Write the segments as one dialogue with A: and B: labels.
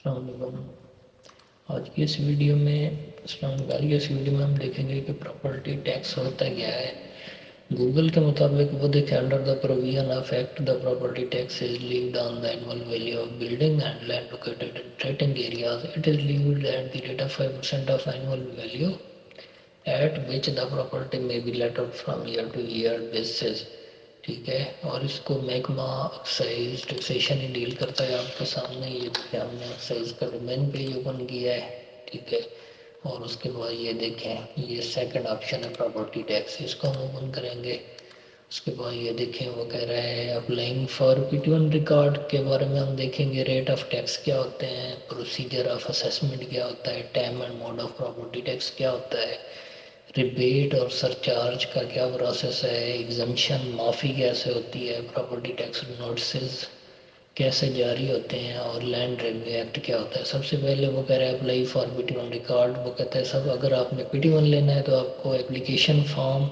A: السلام علیکم۔ آج کی اس ویڈیو میں ہم دیکھیں گے کہ پراپرٹی ٹیکس ہوتا کیا ہے۔ گوگل کے مطابق وہ دیکھیں under the provision of act the property tax is levied on the annual value of building and land located in rating areas. It is levied at the rate of 5% of annual value at which the property may be let out from year to year basis. ٹھیک ہے، اور اس کو محکمہ excise taxation ہی deal کرتا ہے۔ آپ کے سامنے یہ دیکھیں، ہم نے ایکسائز کا ڈومین پیج اوپن کیا ہے، ٹھیک ہے، اور اس کے بعد یہ دیکھیں یہ سیکنڈ آپشن ہے پراپرٹی ٹیکس، اس کو ہم اوپن کریں گے۔ اس کے بعد یہ دیکھیں وہ کہہ رہا ہے اپلائنگ فار PT1 ریکارڈ کے بارے میں ہم دیکھیں گے۔ ریٹ آف ٹیکس کیا ہوتے ہیں، پروسیجر آف اسیسمنٹ کیا ہوتا ہے، time and mode of property tax کیا ہوتا ہے، ریبیٹ اور سرچارج کا کیا پروسیس ہے، ایگزمپشن معافی کیسے ہوتی ہے، پراپرٹی ٹیکس نوٹسز کیسے جاری ہوتے ہیں، اور لینڈ ریونیو ایکٹ کیا ہوتا ہے۔ سب سے پہلے وہ کہہ رہا ہے اپلائی فار PT1 ریکارڈ۔ وہ کہتا ہے سب اگر آپ نے PT1 لینا ہے تو آپ کو application form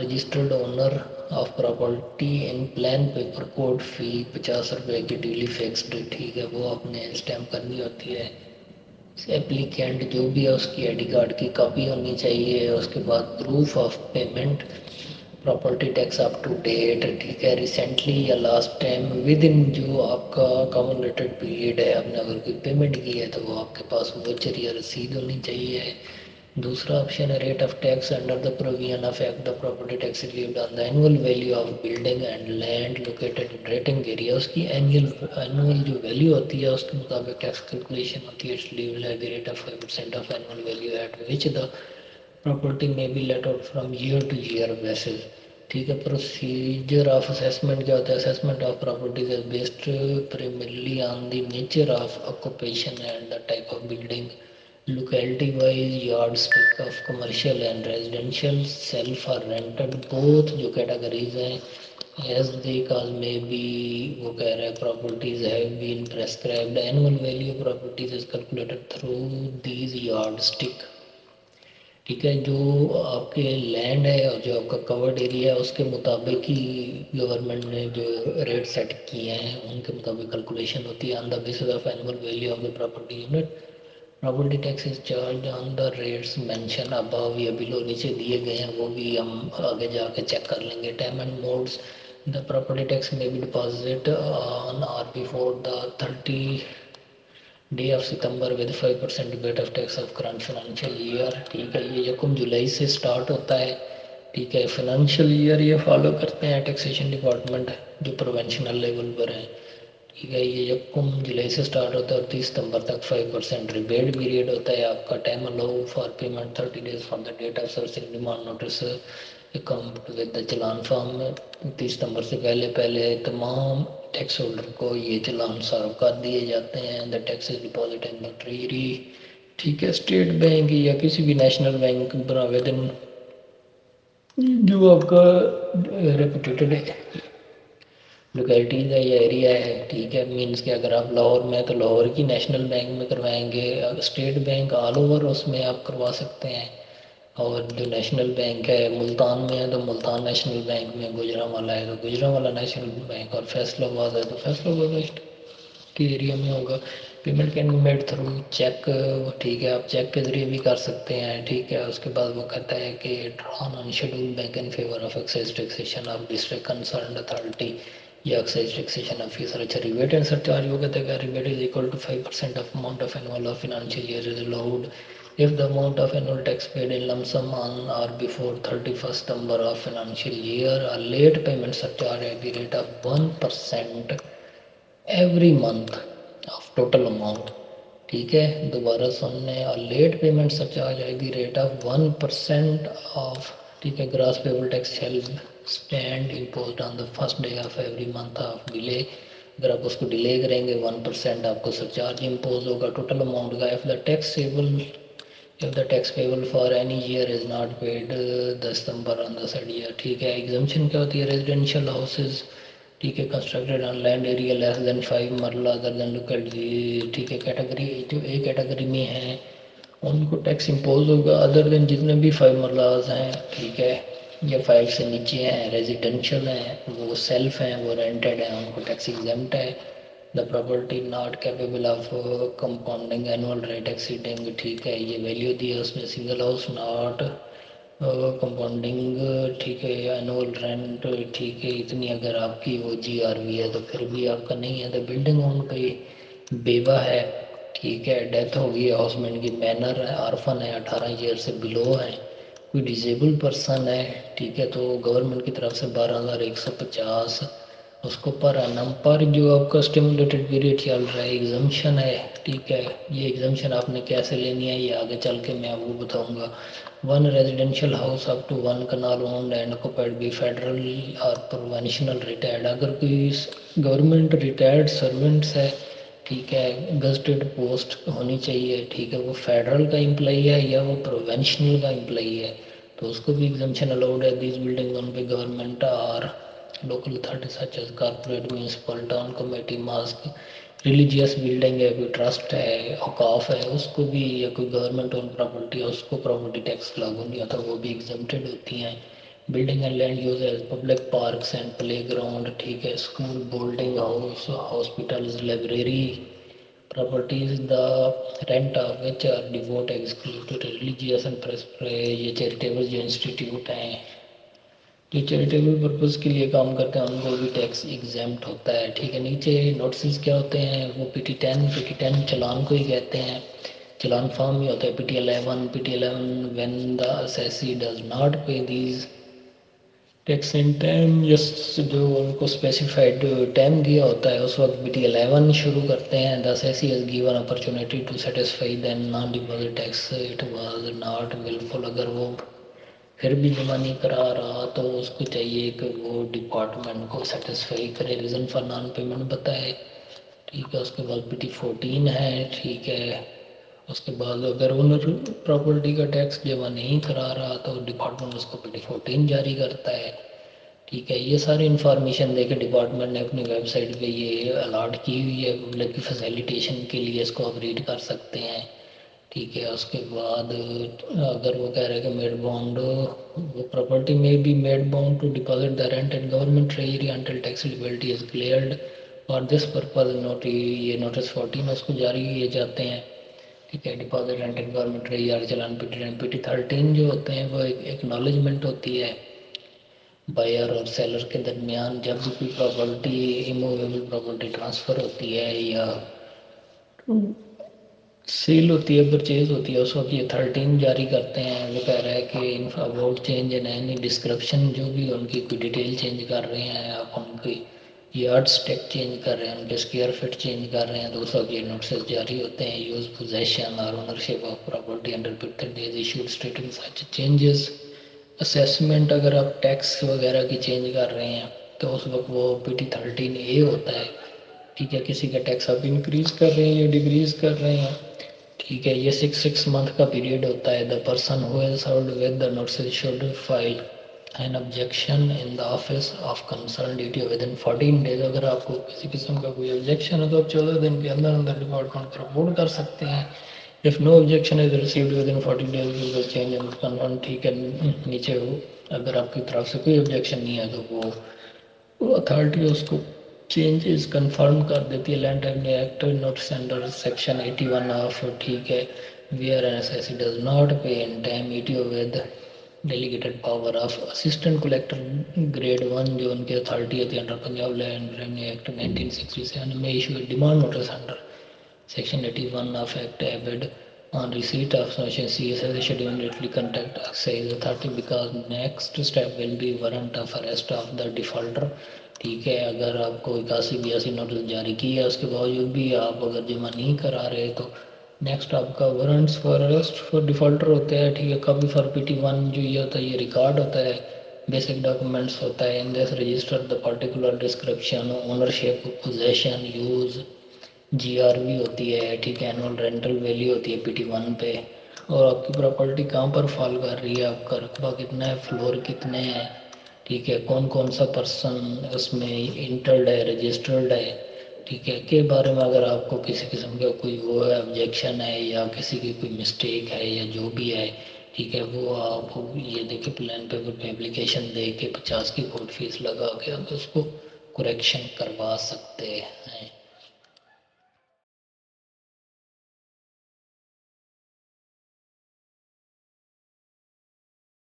A: registered owner of property in plan paper code fee 50 روپے کی ڈیلی فکسڈ، ٹھیک ہے، وہ آپ نے اسٹیمپ کرنی ہوتی ہے۔ ایپلیکینٹ جو بھی ہے اس کی ID کارڈ کی کاپی ہونی چاہیے۔ اس کے بعد proof of payment property tax up to date, ٹھیک ہے، ریسنٹلی یا لاسٹ ٹائم ود ان جو آپ کا کمولیٹڈ پیریڈ ہے، آپ نے اگر کوئی پیمنٹ کی ہے تو وہ آپ کے پاس ووچر یا رسید ہونی چاہیے۔ دوسرا آپشن ہے rate of tax under the provision of act the property tax levied on the annual value of building and land located in rating area. اس کی اینول جو ویلیو ہوتی ہے اس کے مطابق ٹیکس کیلکولیشن ہوتی ہے۔ It's levied at the rate of 5% of annual value at which the property may be let out from year to year basis, ٹھیک ہے۔ پروسیجر آف اسیسمنٹ کیا ہوتا ہے، assessment of properties is based primarily on the nature of occupation and the type of building, locality wise yardstick of commercial and residential, self or rented both جو categories ہیں as they cause may be، وہ کہہ رہے ہیں properties have been prescribed annual value properties is calculated through these yardstick، ٹھیک ہے۔ جو آپ کے لینڈ ہے اور جو آپ کا کورڈ ایریا ہے اس کے مطابق ہی گورنمنٹ نے جو ریٹ سیٹ کیے ہیں ان کے مطابق کیلکولیشن ہوتی ہے۔ On the basis of annual value of the property unit property tax is charge on the rates mention above یا بلو، نیچے دیے گئے ہیں وہ بھی ہم آگے جا کے چیک کر لیں گے۔ Time and modes the property tax میں be deposit on or before the 30 day of September with 5% rate of tax of current financial year, ٹھیک ہے۔ یہ یکم جولائی سے سٹارٹ ہوتا ہے، ٹھیک ہے۔ فائنینشیل ایئر یہ فالو کرتے ہیں ٹیکسیشن ڈپارٹمنٹ جو پروونشنل لیول پر ہیں، ٹھیک ہے۔ یہ یکم جولائی سے سٹارٹ ہوتا ہے اور 30 ستمبر تک 5% ریبیٹ پیریڈ ہوتا ہے آپ کا۔ Time allow for payment 30 days from the date of searching demand notice accompanied with the challan form. 30 ستمبر سے پہلے تمام ٹیکس ہولڈر کو یہ چلان صارف کر دیے جاتے ہیں۔ دا ٹیکس از ڈپازٹ ان دا ٹریری، ٹھیک ہے۔ اسٹیٹ بینک یا کسی بھی نیشنل بینک ودن جو آپ کا ریپوٹیڈ لوکیلٹیز ہے یا ایریا ہے، ٹھیک ہے۔ مینس کہ اگر آپ لاہور میں تو لاہور کی نیشنل بینک میں کروائیں گے، اسٹیٹ بینک آل اوور اس میں آپ کروا سکتے ہیں، اور جو نیشنل بینک ہے ملتان میں ہے تو ملتان نیشنل بینک میں، گوجرانوالا ہے تو گوجرانوالا نیشنل بینک، اور فیصل آباد ہے تو فیصل آباد کے ایریا میں ہوگا۔ Payment can be made through cheque, ٹھیک ہے، آپ چیک کے ذریعے بھی کر سکتے ہیں، ٹھیک ہے۔ اس کے بعد وہ کہتا ہے کہ drawn on schedule bank in favour of excise taxation of district concerned authority یا ایکسائز ٹیکسیشن آفیسر۔ اچھا، ریبیٹ اینڈ سرچارج وہ کہتے ہیں کہ rebate is equal to 5% of amount of annual of financial year is allowed if the amount of annual tax paid in lump sum on or before 31st September of financial year, a late payment surcharge at the rate of 1% every month of total amount، ٹھیک ہے۔ دوبارہ سننے، late payment surcharge at the rate of 1% of, ٹھیک ہے، gross payable tax shall stand imposed on the first day of every month of delay. اگر آپ اس کو delay کریں گے 1% آپ کو سرچارج امپوز ہوگا ٹوٹل اماؤنٹ کا۔ if the tax payable for any year is not paid the September on the said year، ٹھیک ہے۔ ایگزمپشن کیا ہوتی ہے، ریزیڈینشیل ہاؤسز، ٹھیک ہے، constructed on land area less than 5 marla other than locality, ٹھیک ہے۔ کیٹیگری جو اے کیٹیگری میں ہیں ان کو ٹیکس امپوز ہوگا، ادر دین جتنے بھی 5 مرلاز ہیں، ٹھیک ہے، یا 5 سے نیچے ہیں، ریزیڈینشیل ہیں، وہ سیلف ہیں، وہ رینٹڈ ہیں، ان کو ٹیکس ایگزمپٹ ہے۔ The property not capable of compounding annual rate exceeding, ٹھیک ہے، یہ ویلیو دی ہے اس میں، سنگل ہاؤس ناٹ کمپاؤنڈنگ، ٹھیک ہے، اینول رینٹ، ٹھیک ہے، اتنی اگر آپ کی وہ جی آر وی ہے تو پھر بھی آپ کا نہیں ہے. تو بلڈنگ اون پہ بیوہ ہے، ٹھیک ہے، ڈیتھ ہو گئی ہے ہاسبینڈ کی، مینر ہے، آرفن ہے، 18 ایئر سے بلو ہے، کوئی ڈیزیبل پرسن ہے، ٹھیک ہے، تو گورنمنٹ کی طرف سے 12,150 اس کو پر اینم پر جو آپ کا اسٹیمولیٹڈ پیریڈ چل رہا ہے ایگزمشن ہے، ٹھیک ہے. یہ ایگزمشن آپ نے کیسے لینی ہے یہ آگے چل کے میں آپ کو بتاؤں گا. One residential house up to one kanal owned and occupied by federal اور پروونشنل ریٹائرڈ، اگر کوئی گورنمنٹ ریٹائرڈ سرونٹس ہے، ٹھیک ہے، گزٹڈ پوسٹ ہونی چاہیے، ٹھیک ہے، وہ فیڈرل کا امپلائی ہے یا وہ پروونشنل کا امپلائی ہے تو اس کو بھی ایگزمشن الاؤڈ ہے. دیز بلڈنگ ان پہ government or local authority such as corporate municipal town committee mosque religious building ہے، کوئی ٹرسٹ ہے، اوقاف ہے، اس کو بھی، یا کوئی گورنمنٹ اون پراپرٹی ہے اس کو پراپرٹی ٹیکس لاگو نہیں ہوتا، وہ بھی ایگزمپٹڈ ہوتی ہیں. Building and land use as public parks and playground, ٹھیک ہے، school, boarding house, hospitals, library properties the rent of which are devote exclude religious and یہ چیریٹیبل جو انسٹیٹیوٹ ہیں جو چیریٹیبل پرپز کے لیے کام کرتے ہیں ان کو بھی ٹیکس ایگزیمپٹ ہوتا ہے، ٹھیک ہے. نیچے نوٹسز کیا ہوتے ہیں، وہ پی ٹی 10 چلان کو ہی کہتے ہیں. چلان فارم میں ہوتا ہے P T 11 when the assessee does not pay these tax in time, جس جو ان کو اسپیسیفائڈ ٹائم دیا ہوتا ہے اس وقت پی ٹی 11 شروع کرتے ہیں. دا assessee has given opportunity to satisfy then non-deposit tax it was not willful، اگر وہ پھر بھی جمع نہیں کرا رہا تو اس کو چاہیے کہ وہ ڈپارٹمنٹ کو سیٹسفائی کرے، ریزن فار نان پیمنٹ بتائے، ٹھیک ہے. اس کے بعد PT 14 ہے، ٹھیک ہے. اس کے بعد اگر اونر پراپرٹی کا ٹیکس جمع نہیں کرا رہا تو ڈپارٹمنٹ اس کو PT 14 جاری کرتا ہے، ٹھیک ہے. یہ ساری انفارمیشن دے کے ڈپارٹمنٹ نے اپنی ویب سائٹ پہ یہ الاٹ کی ہوئی ہے پبلک کی فیسیلیٹیشن کے لیے، اس کو آپ ریڈ کر سکتے ہیں، ٹھیک ہے. اس کے بعد اگر وہ کہہ رہے کہ میڈ باؤنڈ وہ پراپرٹی میں بھی made bound to deposit the rent and government treasury until tax liability is cleared اور دس پرپز یہ نوٹس 14 اس کو جاری کیے جاتے ہیں، ٹھیک ہے. Deposit rent and government treasury challan PT 13 جو ہوتے ہیں وہ ایک ایکنالجمنٹ ہوتی ہے بائر اور سیلر کے درمیان جب بھی کوئی پراپرٹی ایموویبل پراپرٹی ٹرانسفر ہوتی ہے یا سیل ہوتی ہے، پرچیز ہوتی ہے، اس وقت یہ 13 جاری کرتے ہیں. وہ کہہ رہا ہے کہ about change in any description, جو بھی ان کی کوئی ڈیٹیل چینج کر رہے ہیں آپ، ان کی یارڈ اسٹیک چینج کر رہے ہیں، ان کے اسکوائر فٹ چینج کر رہے ہیں تو اس وقت یہ نوٹسز جاری ہوتے ہیں. یوز پوزیشن اور ownership of property under 15 days issued stating such changes. Assessment اگر آپ ٹیکس وغیرہ کی چینج کر رہے ہیں تو اس وقت وہ PT 13A ہوتا ہے، ٹھیک ہے. کسی کا ٹیکس آپ انکریز کر رہے ہیں یا ڈکریز کر رہے ہیں، ٹھیک ہے. یہ 6 month کا پیریڈ ہوتا ہے. The person who has served with the notice should file an objection in the office of concern DTO within 14 days. اگر آپ کو کسی قسم کا کوئی آبجیکشن ہے تو آپ 14 دن کے اندر اندر ڈپارٹمنٹ پر رپورٹ کر سکتے ہیں. if no objection is received within 40 days we will change and confirm، ٹھیک ہے. نیچے ہو اگر آپ کی طرف سے کوئی آبجیکشن نہیں ہے تو وہ اتھارٹی اس کو چینجز کنفرم کر دیتی ہے. Land revenue act notice under section 81 of, ٹھیک ہے. Where an assessee does not pay in time ETO with delegated power of assistant collector grade 1 جو ان کی اتھارٹی ہوتی ہے under Punjab land revenue act 1967 میں issue demand notice under Section 81 of Act added on receipt of sanction CSS should immediately contact excise authority because next step will be warrant of arrest of the defaulter، ٹھیک ہے. اگر آپ کو 81 notice جاری کی ہے اس کے باوجود بھی آپ اگر جمع نہیں کرا رہے تو نیکسٹ آپ کا warrants for arrest for defaulter ہوتا ہے، ٹھیک ہے. کاپی فار PT 1 جو یہ ہوتا ہے یہ ریکارڈ ہوتا ہے، بیسک ڈاکومنٹس ہوتا ہے. In this register the particular description ownership position use GRV ہوتی ہے، ٹھیک ہے. اینول رینٹل ویلیو ہوتی ہے PT 1 پہ، اور آپ کی پراپرٹی کہاں پر فال کر رہی ہے، آپ کا رقبہ کتنا ہے، فلور کتنے ہیں، ٹھیک ہے. کون کون سا پرسن اس میں انٹرڈ ہے، رجسٹرڈ ہے، ٹھیک ہے. کے بارے میں اگر آپ کو کسی قسم کا کوئی وہ ہے آبجیکشن ہے یا کسی کی کوئی مسٹیک ہے یا جو بھی ہے، ٹھیک ہے، وہ آپ یہ دے کے پلان پیپر پہ اپلیکیشن دے کے 50 کی کورٹ فیس لگا کے آپ اس کو کریکشن کروا سکتے ہیں.